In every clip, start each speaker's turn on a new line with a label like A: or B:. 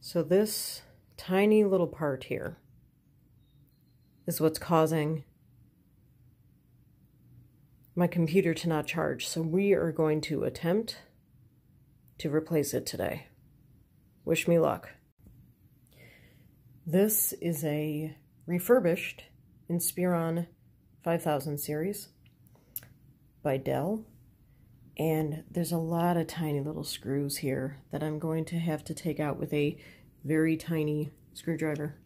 A: So this tiny little part here is what's causing my computer to not charge. So we are going to attempt to replace it today. Wish me luck. This is a refurbished Inspiron 5000 series by Dell. And there's a lot of tiny little screws here that I'm going to have to take out with a very tiny screwdriver.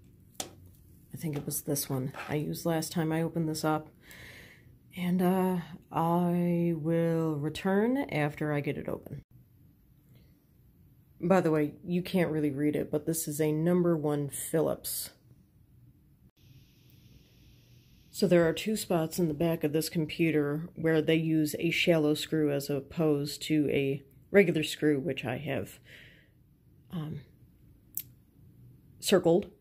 A: I think it was this one I used last time I opened this up. And I will return after I get it open. By the way, you can't really read it, but this is a #1 Phillips. So there are two spots in the back of this computer where they use a shallow screw as opposed to a regular screw, which I have circled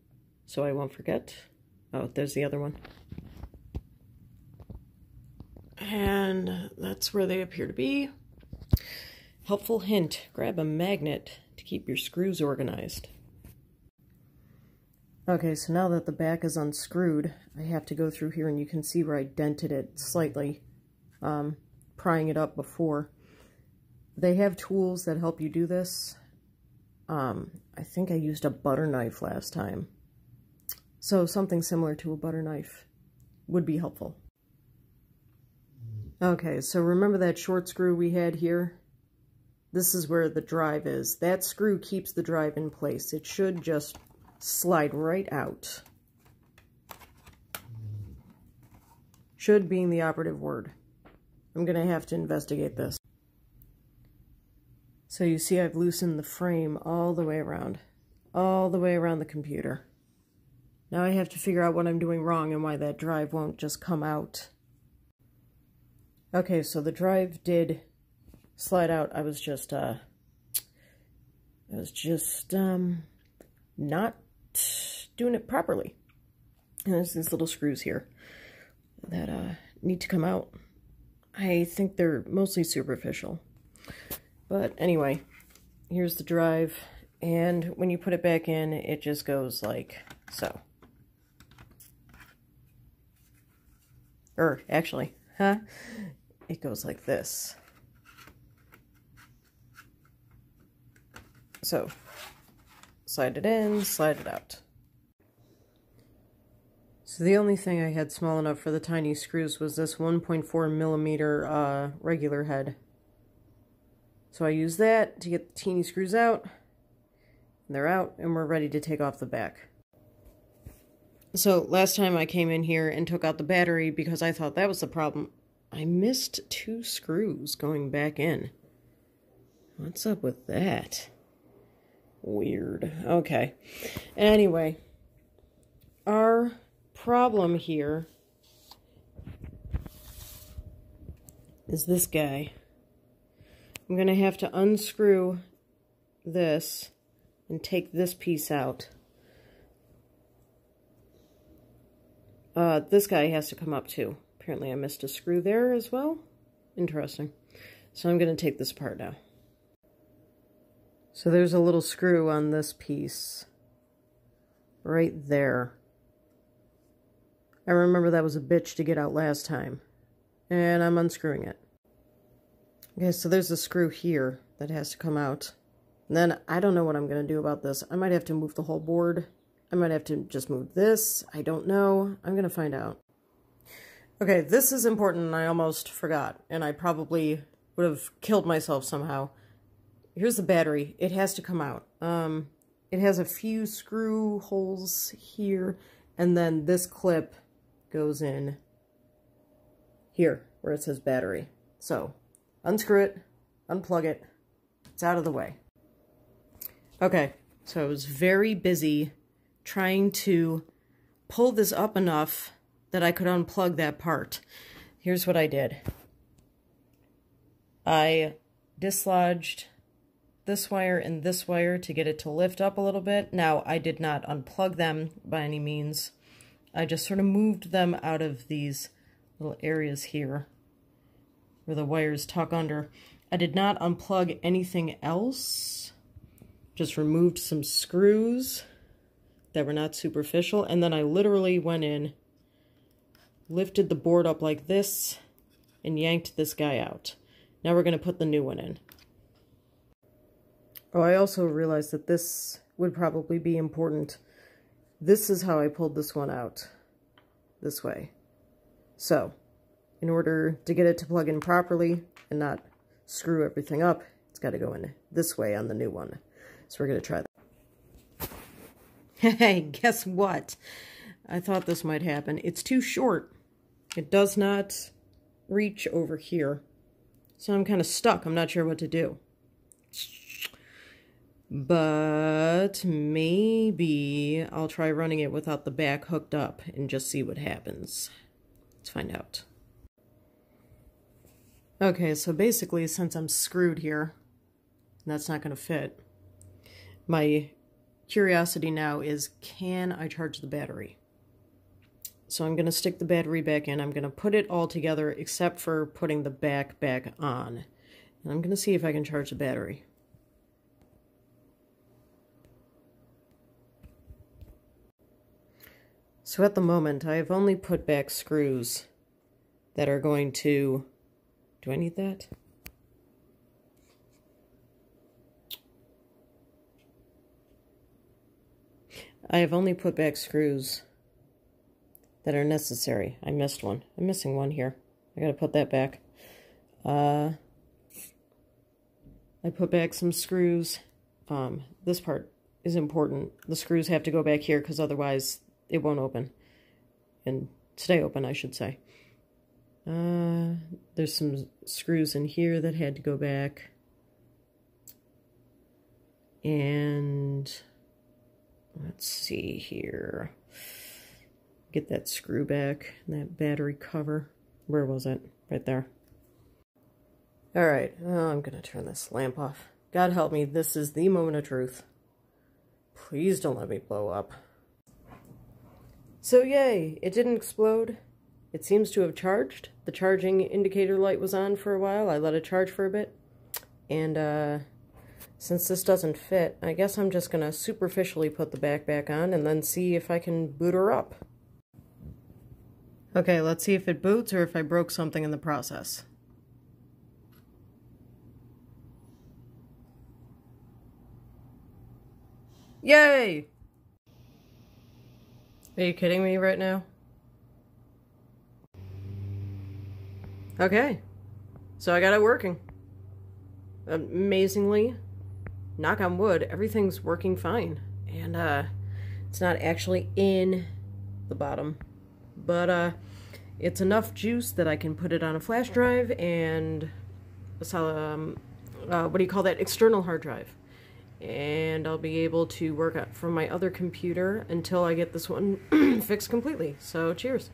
A: so I won't forget. Oh, there's the other one. And that's where they appear to be. Helpful hint, grab a magnet to keep your screws organized. Okay, so now that the back is unscrewed, I have to go through here and you can see where I dented it slightly, prying it up before. They have tools that help you do this. I think I used a butter knife last time. So something similar to a butter knife would be helpful. Okay, so remember that short screw we had here? This is where the drive is. That screw keeps the drive in place. It should just slide right out. Should being the operative word. I'm going to have to investigate this. So you see I've loosened the frame all the way around the computer. Now I have to figure out what I'm doing wrong and why that drive won't just come out. Okay, so the drive did slide out. I was just not doing it properly. And there's these little screws here that need to come out. I think they're mostly superficial. But anyway, here's the drive, and when you put it back in, it just goes like so. Or actually, it goes like this. So, slide it in, slide it out. So the only thing I had small enough for the tiny screws was this 1.4 millimeter regular head. So I use that to get the teeny screws out. And they're out, and we're ready to take off the back. So last time I came in here and took out the battery because I thought that was the problem. I missed 2 screws going back in. What's up with that? Weird. Okay. Anyway, our problem here is this guy. I'm going to have to unscrew this and take this piece out. This guy has to come up too. Apparently I missed a screw there as well. Interesting. So I'm going to take this apart now. So there's a little screw on this piece. Right there. I remember that was a bitch to get out last time. And I'm unscrewing it. Okay, so there's a screw here that has to come out. And then I don't know what I'm going to do about this. I might have to move the whole board. I might have to just move this. I don't know. I'm going to find out. Okay, this is important and I almost forgot. And I probably would have killed myself somehow. Here's the battery. It has to come out. It has a few screw holes here. And then this clip goes in here where it says battery. So, unscrew it, unplug it, it's out of the way. Okay, so I was very busy trying to pull this up enough that I could unplug that part. Here's what I did. I dislodged this wire and this wire to get it to lift up a little bit. Now, I did not unplug them by any means. I just sort of moved them out of these little areas here where the wires tuck under. I did not unplug anything else. just removed some screws that were not superficial, and then I literally went in, lifted the board up like this, and yanked this guy out. Now we're going to put the new one in. Oh, I also realized that this would probably be important. This is how I pulled this one out. This way. So, in order to get it to plug in properly and not screw everything up, it's got to go in this way on the new one. So we're going to try that. Hey, guess what? I thought this might happen. It's too short. It does not reach over here. So I'm kind of stuck. I'm not sure what to do. But maybe I'll try running it without the back hooked up and just see what happens. Let's find out. Okay, so basically, since I'm screwed here, and that's not going to fit, my curiosity now is, can I charge the battery? So I'm going to stick the battery back in. I'm going to put it all together except for putting the back on. And I'm going to see if I can charge the battery. So at the moment, I have only put back screws that are going to... Do I need that? I have only put back screws that are necessary. I missed one. I'm missing one here. I gotta put that back. I put back some screws. This part is important. The screws have to go back here because otherwise it won't open. And stay open, I should say. There's some screws in here that had to go back. And let's see here. Get that screw back, that battery cover. Where was it? Right there. Alright, I'm gonna turn this lamp off. God help me, this is the moment of truth. Please don't let me blow up. So yay, it didn't explode. It seems to have charged. The charging indicator light was on for a while. I let it charge for a bit. And since this doesn't fit, I guess I'm just gonna superficially put the back on and then see if I can boot her up. Okay, let's see if it boots or if I broke something in the process. Yay! Are you kidding me right now? Okay, so I got it working. Amazingly, knock on wood, everything's working fine. And it's not actually in the bottom, but it's enough juice that I can put it on a flash drive and what do you call that? External hard drive. And I'll be able to work from my other computer until I get this one fixed completely. So cheers.